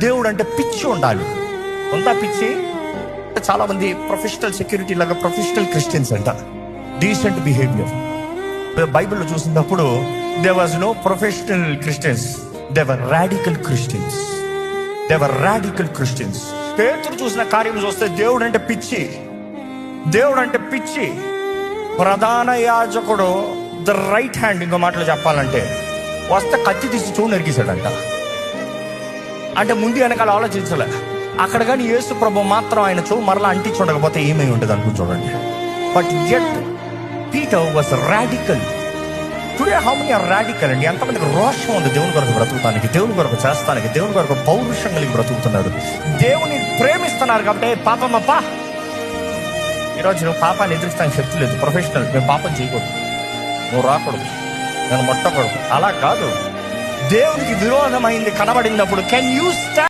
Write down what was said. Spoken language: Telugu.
దేవుడు అంటే పిచ్చి ఉండాలి. కొంత పిచ్చి. చాలా మంది ప్రొఫెషనల్ సెక్యూరిటీ లాగా ప్రొఫెషనల్ క్రిస్టియన్స్ అంట. Decent behaviour. బైబిల్లో చూసినప్పుడు they was no professional christians, they were radical christians. పేతురు చూసిన కార్యం చూస్తే దేవుడు అంటే పిచ్చి. ప్రధాన యాజకుడు ద రైట్ హ్యాండ్, ఇంకో మాటలు చెప్పాలంటే వస్తే కత్తి తీసి చూడు నరికేశాడంట. అంటే ముందు వెనకాల ఆలోచించలే. అక్కడ కానీ యేసు ప్రభు మాత్రం ఆయన చెవు మరలా అంటించి ఉండకపోతే ఏమై ఉంటుంది అనుకుని చూడండి. But yet Peter was radical. Today how many are radical అండి? ఎంతమందికి రోషం ఉంది దేవుని కొరకు బ్రతుకుతానికి, దేవుని కొరకు చేస్తానికి, దేవుని కొరకు పౌరుషం కలిగి బ్రతుకుతున్నారు, దేవుని ప్రేమిస్తున్నారు. కాబట్టి పాపమ్మప్పా, ఈరోజు నువ్వు పాపాన్ని ఎదురిస్తానికి శక్తి లేదు. ప్రొఫెషనల్, మేము పాపం చేయకూడదు, నువ్వు రాకూడదు, నేను ముట్టకూడదు, అలా కాదు. దేవునికి విరోధమైంది కనబడినప్పుడు కెన్ యూ స్టాండ్?